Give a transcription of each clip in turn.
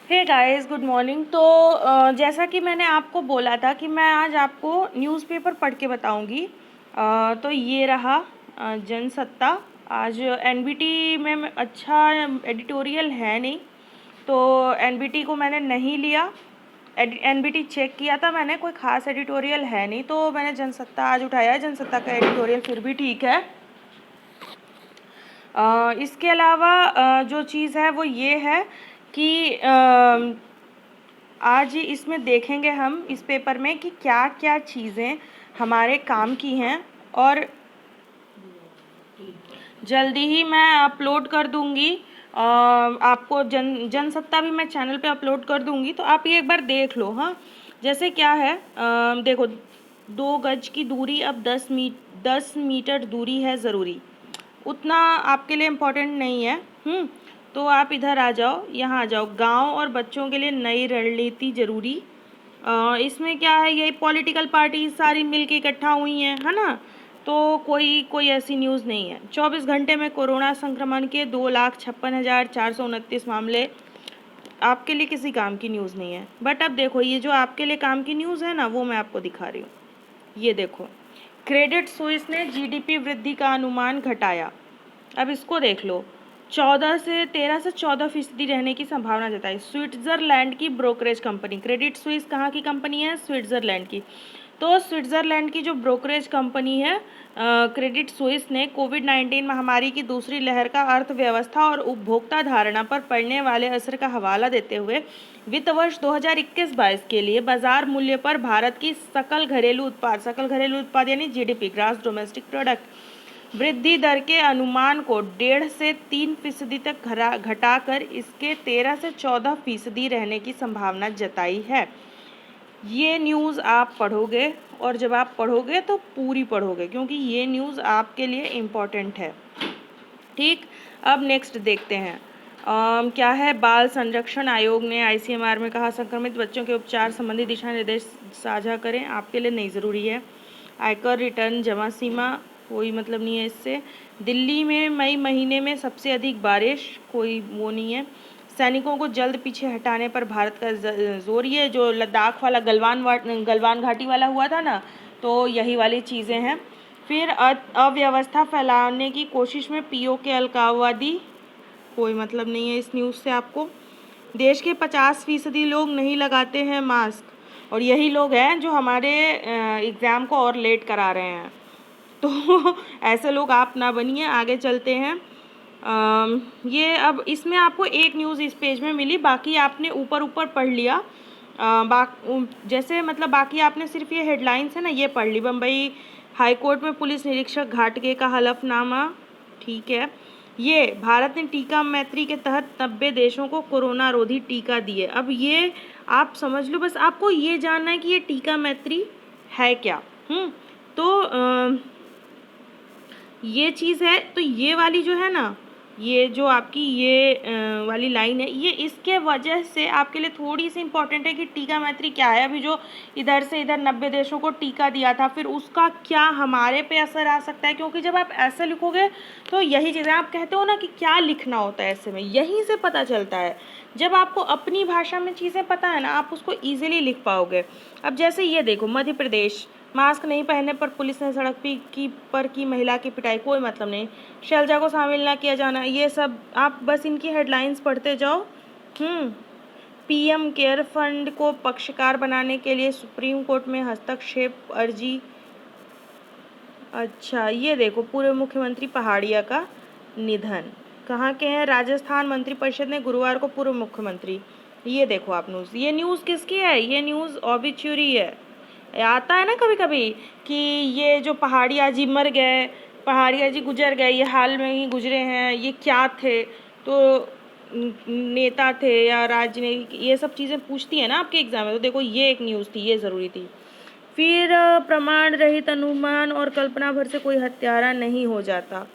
Hey guys, good morning. तो जैसा कि मैंने आपको बोला था कि मैं आज आपको न्यूज़पेपर पढ़ के बताऊंगी। तो ये रहा जनसत्ता। आज एनबीटी में अच्छा एडिटोरियल है नहीं, तो एनबीटी को मैंने नहीं लिया। एनबीटी चेक किया था मैंने, कोई ख़ास एडिटोरियल है नहीं, तो मैंने जनसत्ता आज उठाया है। जनसत्ता का एडिटोरियल फिर भी ठीक है। इसके अलावा जो चीज़ है वो ये है कि आज इसमें देखेंगे हम इस पेपर में कि क्या क्या चीज़ें हमारे काम की हैं, और जल्दी ही मैं अपलोड कर दूंगी। आपको जनसत्ता भी मैं चैनल पे अपलोड कर दूंगी, तो आप ये एक बार देख लो। हाँ, जैसे क्या है, देखो, 2 गज की दूरी अब 10 मीटर दूरी है ज़रूरी। उतना आपके लिए इम्पोर्टेंट नहीं है। तो आप इधर आ जाओ, यहाँ आ जाओ। गांव और बच्चों के लिए नई रणनीति जरूरी। इसमें क्या है, ये पॉलिटिकल पार्टी सारी मिल के इकट्ठा हुई हैं, है ना। तो कोई ऐसी न्यूज़ नहीं है। 24 घंटे में कोरोना संक्रमण के 2,56,429 मामले आपके लिए किसी काम की न्यूज़ नहीं है। बट अब देखो, ये जो आपके लिए काम की न्यूज़ है ना, वो मैं आपको दिखा रही हूँ। ये देखो, क्रेडिट स्विस ने जीडीपी वृद्धि का अनुमान घटाया। अब इसको देख लो, 13 से 14% रहने की संभावना जताई। स्विट्जरलैंड की ब्रोकरेज कंपनी, क्रेडिट स्विस कहाँ की कंपनी है? स्विट्जरलैंड की। तो स्विट्जरलैंड की जो ब्रोकरेज कंपनी है क्रेडिट स्विस ने कोविड-19 महामारी की दूसरी लहर का अर्थव्यवस्था और उपभोक्ता धारणा पर पड़ने वाले असर का हवाला देते हुए वित्त वर्ष 2021-22 के लिए बाजार मूल्य पर भारत की सकल घरेलू उत्पाद यानी जीडीपी, ग्रॉस डोमेस्टिक प्रोडक्ट, वृद्धि दर के अनुमान को 1.5 से 3% तक घटाकर इसके 13 से 14% रहने की संभावना जताई है। ये न्यूज़ आप पढ़ोगे, और जब आप पढ़ोगे तो पूरी पढ़ोगे, क्योंकि ये न्यूज़ आपके लिए इम्पॉर्टेंट है। ठीक, अब नेक्स्ट देखते हैं। क्या है, बाल संरक्षण आयोग ने आईसीएमआर में कहा संक्रमित बच्चों के उपचार संबंधी दिशा निर्देश साझा करें। आपके लिए नहीं ज़रूरी है। आयकर रिटर्न जमा सीमा, कोई मतलब नहीं है इससे। दिल्ली में मई महीने में सबसे अधिक बारिश, कोई वो नहीं है। सैनिकों को जल्द पीछे हटाने पर भारत का जोर। ये जो लद्दाख वाला गलवान घाटी वाला हुआ था ना, तो यही वाली चीज़ें हैं। फिर अव्यवस्था फैलाने की कोशिश में पीओके अलगाववादी, कोई मतलब नहीं है इस न्यूज़ से आपको। देश के 50% लोग नहीं लगाते हैं मास्क, और यही लोग हैं जो हमारे एग्ज़ाम को और लेट करा रहे हैं। तो ऐसे लोग आप ना बनिए। आगे चलते हैं। ये अब इसमें आपको एक न्यूज़ इस पेज में मिली, बाकी आपने ऊपर ऊपर पढ़ लिया। जैसे मतलब बाकी आपने सिर्फ ये हेडलाइंस है ना, ये पढ़ ली। बम्बई हाईकोर्ट में पुलिस निरीक्षक घाटगे का हलफनामा, ठीक है। ये भारत ने टीका मैत्री के तहत 90 देशों को कोरोना रोधी टीका दिए। अब ये आप समझ लो, बस आपको ये जानना है कि ये टीका मैत्री है क्या। तो ये चीज़ है। तो ये वाली जो है ना, ये जो आपकी ये वाली लाइन है, ये इसके वजह से आपके लिए थोड़ी सी इम्पोर्टेंट है कि टीका मैत्री क्या है। अभी जो इधर से इधर 90 देशों को टीका दिया था, फिर उसका क्या हमारे पे असर आ सकता है। क्योंकि जब आप ऐसे लिखोगे तो यही चीज़ें आप कहते हो ना कि क्या लिखना होता है ऐसे में, यहीं से पता चलता है। जब आपको अपनी भाषा में चीज़ें पता है ना, आप उसको ईजिली लिख पाओगे। अब जैसे ये देखो, मध्य प्रदेश, मास्क नहीं पहनने पर पुलिस ने सड़क पर की महिला की पिटाई, कोई मतलब नहीं। शैलजा को शामिल ना किया जाना, ये सब आप बस इनकी हेडलाइंस पढ़ते जाओ। पीएम केयर फंड को पक्षकार बनाने के लिए सुप्रीम कोर्ट में हस्तक्षेप अर्जी। अच्छा, ये देखो, पूर्व मुख्यमंत्री पहाड़िया का निधन। कहाँ के हैं? राजस्थान मंत्रिपरिषद ने गुरुवार को पूर्व मुख्यमंत्री। ये देखो आप न्यूज़, ये न्यूज़ किसकी है? ये न्यूज़ ऑबिच्यूरी है। आता है ना कभी कभी कि ये जो पहाड़िया जी मर गए, पहाड़िया जी गुजर गए, ये हाल में ही गुजरे हैं, ये क्या थे, तो नेता थे या राजनीतिक, ये सब चीज़ें पूछती है ना आपके एग्जाम में। तो देखो, ये एक न्यूज़ थी, ये ज़रूरी थी। फिर प्रमाण रहित अनुमान और कल्पना भर से कोई हत्यारा नहीं हो जाता,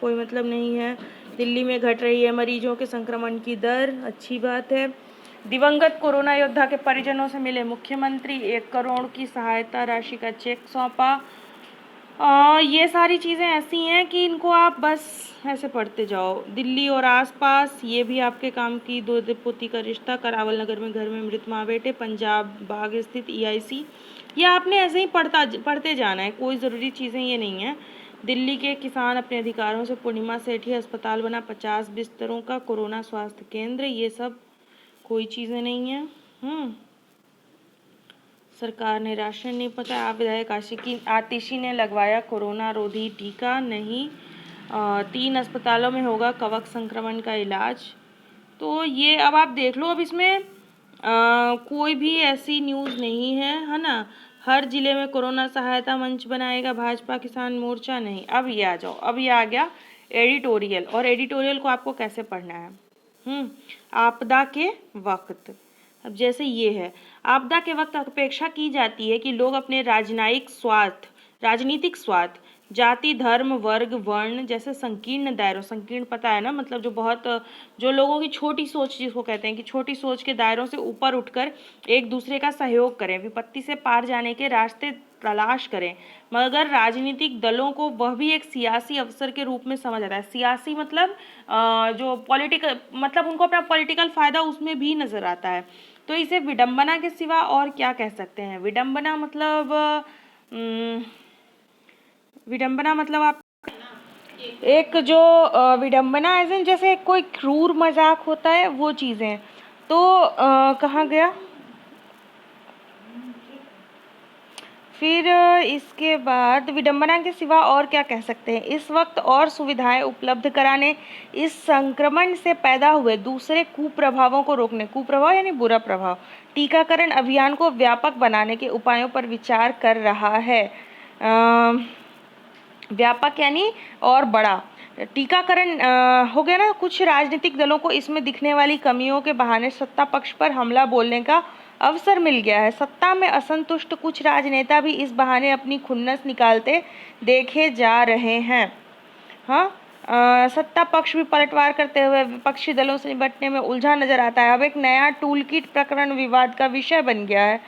कोई मतलब नहीं है। दिल्ली में घट रही है मरीजों के संक्रमण की दर, अच्छी बात है। दिवंगत कोरोना योद्धा के परिजनों से मिले मुख्यमंत्री, 1 करोड़ की सहायता राशि का चेक सौंपा। ये सारी चीज़ें ऐसी हैं कि इनको आप बस ऐसे पढ़ते जाओ। दिल्ली और आसपास, ये भी आपके काम की। दो पोती का रिश्ता, करावल नगर में घर में मृत माँ बेटे, पंजाब बाग स्थित EIC। ये आपने ऐसे ही पढ़ते जाना है, कोई ज़रूरी चीज़ें ये नहीं है। दिल्ली के किसान अपने अधिकारों से, पूर्णिमा सेठी अस्पताल बना 50 बिस्तरों का कोरोना स्वास्थ्य केंद्र, ये सब कोई चीज़ें नहीं है। सरकार ने राशन नहीं पता। आप विधायक आतिशी ने लगवाया कोरोना रोधी टीका नहीं। 3 अस्पतालों में होगा कवक संक्रमण का इलाज। तो ये अब आप देख लो, अब इसमें कोई भी ऐसी न्यूज़ नहीं है ना। हर जिले में कोरोना सहायता मंच बनाएगा भाजपा किसान मोर्चा, नहीं। अब ये आ जाओ, अब ये आ गया एडिटोरियल। और एडिटोरियल को आपको कैसे पढ़ना है? आपदा के वक्त। अब जैसे ये है, आपदा के वक्त अपेक्षा की जाती है कि लोग अपने राजनीतिक स्वार्थ, जाति धर्म वर्ग वर्ण जैसे संकीर्ण दायरों, संकीर्ण पता है ना, मतलब जो लोगों की छोटी सोच जिसको कहते हैं, कि छोटी सोच के दायरों से ऊपर उठकर एक दूसरे का सहयोग करें, विपत्ति से पार जाने के रास्ते तलाश करें। मगर राजनीतिक दलों को वह भी एक सियासी अवसर के रूप में समझ आता है। सियासी मतलब जो पॉलिटिकल, मतलब उनको अपना पॉलिटिकल फ़ायदा उसमें भी नज़र आता है। तो इसे विडंबना के सिवा और क्या कह सकते हैं? विडंबना मतलब आप एक जो विडंबना एज इन जैसे कोई क्रूर मजाक होता है, वो चीज़ें। तो कहाँ गया फिर? इसके बाद विडंबना के सिवा और क्या कह सकते हैं? इस वक्त और सुविधाएं उपलब्ध कराने, इस संक्रमण से पैदा हुए दूसरे कुप्रभावों को रोकने, कुप्रभाव यानी बुरा प्रभाव, टीकाकरण अभियान को व्यापक बनाने के उपायों पर विचार कर रहा है। व्यापक यानी और बड़ा। टीकाकरण हो गया ना। कुछ राजनीतिक दलों को इसमें दिखने वाली कमियों के बहाने सत्ता पक्ष पर हमला बोलने का अवसर मिल गया है। सत्ता में असंतुष्ट कुछ राजनेता भी इस बहाने अपनी खुन्नस निकालते देखे जा रहे हैं। सत्ता पक्ष भी पलटवार करते हुए विपक्षी दलों से निपटने में उलझा नजर आता है। अब एक नया टूल किट प्रकरण विवाद का विषय बन गया है,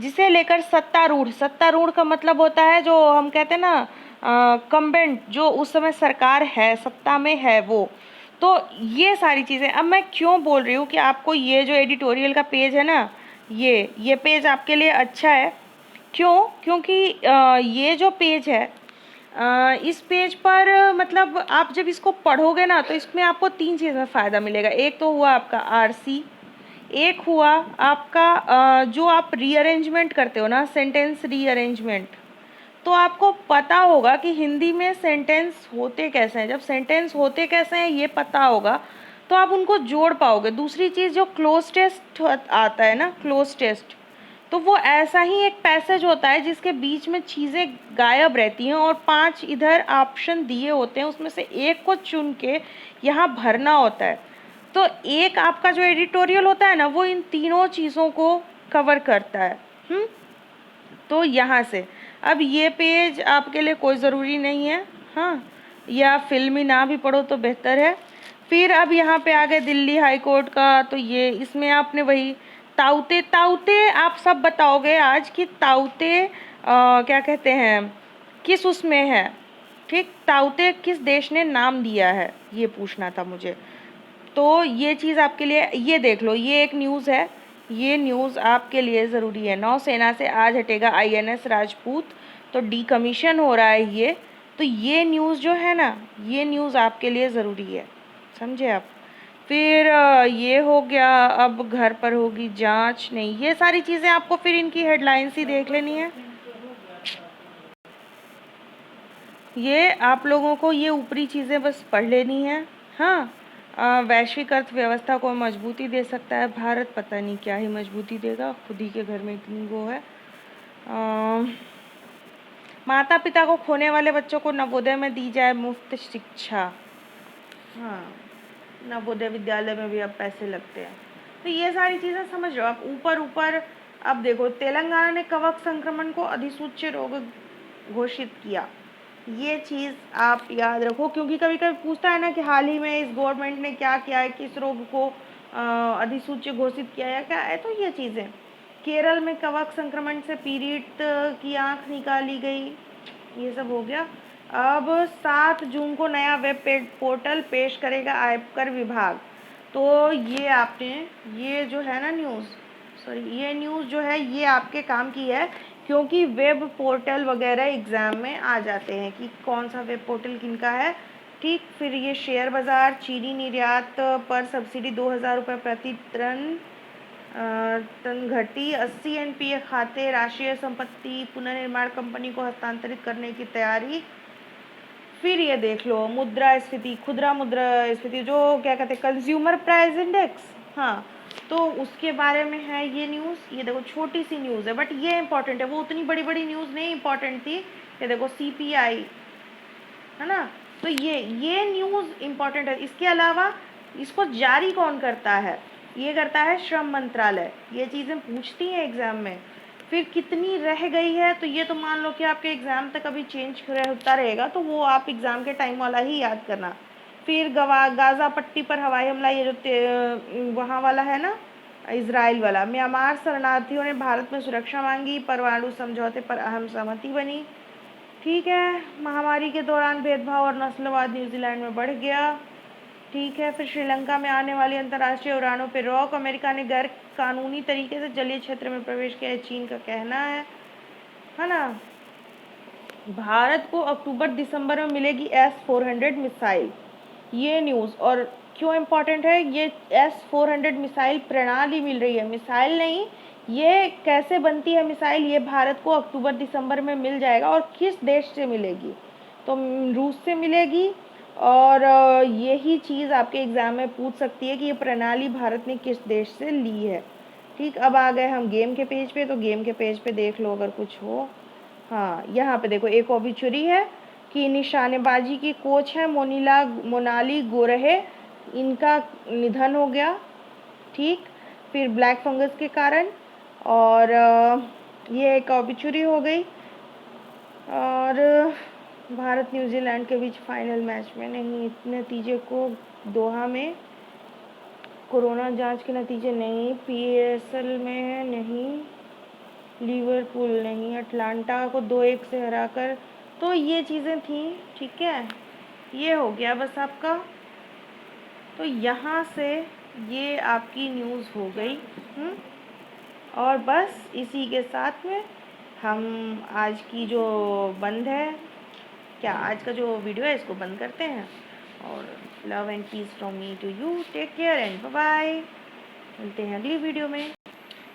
जिसे लेकर सत्तारूढ़ का मतलब होता है जो हम कहते हैं ना कंबेंट, जो उस समय सरकार है, सत्ता में है वो। तो ये सारी चीज़ें, अब मैं क्यों बोल रही हूँ कि आपको ये जो एडिटोरियल का पेज है ना, ये पेज आपके लिए अच्छा है। क्यों? क्योंकि ये जो पेज है, इस पेज पर मतलब आप जब इसको पढ़ोगे ना, तो इसमें आपको 3 चीज़ में फ़ायदा मिलेगा। एक तो हुआ आपका RC, एक हुआ आपका जो आप रीअरेंजमेंट करते हो ना, सेंटेंस रीअरेंजमेंट, तो आपको पता होगा कि हिंदी में सेंटेंस होते कैसे हैं। जब सेंटेंस होते कैसे हैं ये पता होगा, तो आप उनको जोड़ पाओगे। दूसरी चीज़, जो क्लोज टेस्ट आता है ना, क्लोज टेस्ट, तो वो ऐसा ही एक पैसेज होता है जिसके बीच में चीज़ें गायब रहती हैं और 5 इधर ऑप्शन दिए होते हैं, उसमें से एक को चुन के यहाँ भरना होता है। तो एक आपका जो एडिटोरियल होता है ना, वो इन तीनों चीज़ों को कवर करता है। तो यहाँ से अब ये पेज आपके लिए कोई ज़रूरी नहीं है, या फिल्मी ना भी पढ़ो तो बेहतर है। फिर अब यहाँ पे आ गए दिल्ली हाई कोर्ट का, तो ये इसमें आपने वही ताउते आप सब बताओगे आज कि ताउते क्या कहते हैं, किस उसमें है। ठीक, ताउते किस देश ने नाम दिया है, ये पूछना था मुझे। तो ये चीज़ आपके लिए, ये देख लो, ये एक न्यूज़ है, ये न्यूज़ आपके लिए ज़रूरी है। नौसेना से आज हटेगा INS राजपूत, तो डीकमीशन हो रहा है ये। तो ये न्यूज़ जो है ना, ये न्यूज़ आपके लिए ज़रूरी है, समझे आप। फिर ये हो गया। अब घर पर होगी जांच, नहीं, ये सारी चीज़ें आपको फिर इनकी हेडलाइंस ही देख लेनी है। ये आप लोगों को ये ऊपरी चीज़ें बस पढ़ लेनी है। वैश्विक अर्थव्यवस्था को मजबूती दे सकता है भारत, पता नहीं क्या ही मजबूती देगा, खुद ही के घर में इतनी वो है। माता पिता को खोने वाले बच्चों को नवोदय में दी जाए मुफ्त शिक्षा। नवोदय विद्यालय में भी अब पैसे लगते हैं। तो ये सारी चीज़ें समझ लो आप। ऊपर अब देखो, तेलंगाना ने कवक संक्रमण को अधिसूच्य रोग घोषित किया। ये चीज़ आप याद रखो, क्योंकि कभी कभी पूछता है ना कि हाल ही में इस गवर्नमेंट ने क्या किया है, किस रोग को अधिसूच्य घोषित किया है, क्या है। तो ये चीज़ें, केरल में कवक संक्रमण से पीड़ित की आंख निकाली गई। ये सब हो गया। अब 7 जून को नया वेब पोर्टल पेश करेगा आयकर विभाग। तो ये आपने ये जो है ना ये न्यूज़ जो है ये आपके काम की है, क्योंकि वेब पोर्टल वगैरह एग्ज़ाम में आ जाते हैं कि कौन सा वेब पोर्टल किनका है। ठीक, फिर ये शेयर बाज़ार, चीनी निर्यात पर सब्सिडी 2000 रुपये प्रति टन घटी, 80 एनपीए खाते राष्ट्रीय संपत्ति पुनर्निर्माण कंपनी को हस्तांतरित करने की तैयारी। फिर ये देख लो मुद्रास्फीति, खुदरा मुद्रास्फीति जो क्या कहते हैं कंज्यूमर प्राइस इंडेक्स, हाँ, तो उसके बारे में है ये न्यूज़। ये देखो छोटी सी न्यूज़ है बट ये इंपॉर्टेंट है, वो उतनी बड़ी बड़ी न्यूज़ नहीं इंपॉर्टेंट थी। ये देखो सीपीआई है ना, तो ये न्यूज़ इंपॉर्टेंट है। इसके अलावा इसको जारी कौन करता है, ये करता है श्रम मंत्रालय। ये चीज़ें पूछती हैं एग्ज़ाम में। फिर कितनी रह गई है, तो ये तो मान लो कि आपके एग्ज़ाम तक अभी चेंज होता रहेगा, तो वो आप एग्ज़ाम के टाइम वाला ही याद करना। फिर गाज़ा पट्टी पर हवाई हमला, ये जो वहाँ वाला है ना इजराइल वाला। म्यांमार शरणार्थियों ने भारत में सुरक्षा मांगी, परमाणु समझौते पर अहम सहमति बनी। ठीक है, महामारी के दौरान भेदभाव और नस्लवाद न्यूजीलैंड में बढ़ गया। ठीक है, फिर श्रीलंका में आने वाली अंतर्राष्ट्रीय उड़ानों पर रोक, अमेरिका ने गैर कानूनी तरीके से जलीय क्षेत्र में प्रवेश किया है, चीन का कहना है ना। भारत को अक्टूबर दिसंबर में मिलेगी S-400 मिसाइल, ये न्यूज़। और क्यों इम्पोर्टेंट है, ये S-400 मिसाइल प्रणाली मिल रही है, मिसाइल नहीं। ये कैसे बनती है मिसाइल, ये भारत को अक्टूबर दिसंबर में मिल जाएगा। और किस देश से मिलेगी, तो रूस से मिलेगी। और यही चीज़ आपके एग्ज़ाम में पूछ सकती है कि ये प्रणाली भारत ने किस देश से ली है। ठीक, अब आ गए हम गेम के पेज पे, तो गेम के पेज पे देख लो अगर कुछ हो। हाँ, यहाँ पे देखो एक ऑबिचुरी है कि निशानेबाजी की कोच है मोनाली गोरहे, इनका निधन हो गया। ठीक, फिर ब्लैक फंगस के कारण। और ये एक ऑबिचुरी हो गई। और भारत न्यूजीलैंड के बीच फाइनल मैच में नहीं, नतीजे को दोहा में कोरोना जांच के नतीजे नहीं, पीएसएल में नहीं, लिवरपूल नहीं, अटलांटा को 2-1 से हराकर। तो ये चीज़ें थी। ठीक है, ये हो गया बस आपका। तो यहाँ से ये आपकी न्यूज़ हो गई। और बस इसी के साथ में हम आज की जो बंद है, क्या आज का जो वीडियो है इसको बंद करते हैं। और love and peace from me to you, take care and bye bye. मिलते हैं अगली वीडियो में।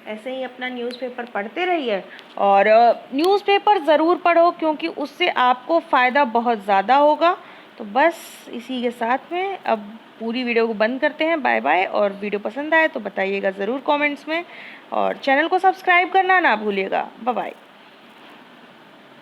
ऐसे ही अपना न्यूज़पेपर पढ़ते रहिए, और न्यूज़पेपर ज़रूर पढ़ो क्योंकि उससे आपको फ़ायदा बहुत ज़्यादा होगा। तो बस इसी के साथ में अब पूरी वीडियो को बंद करते हैं। Bye bye. और वीडियो पसंद आए तो बताइएगा ज़रूर कमेंट्स में, और चैनल को सब्सक्राइब करना ना भूलिएगा। Bye bye.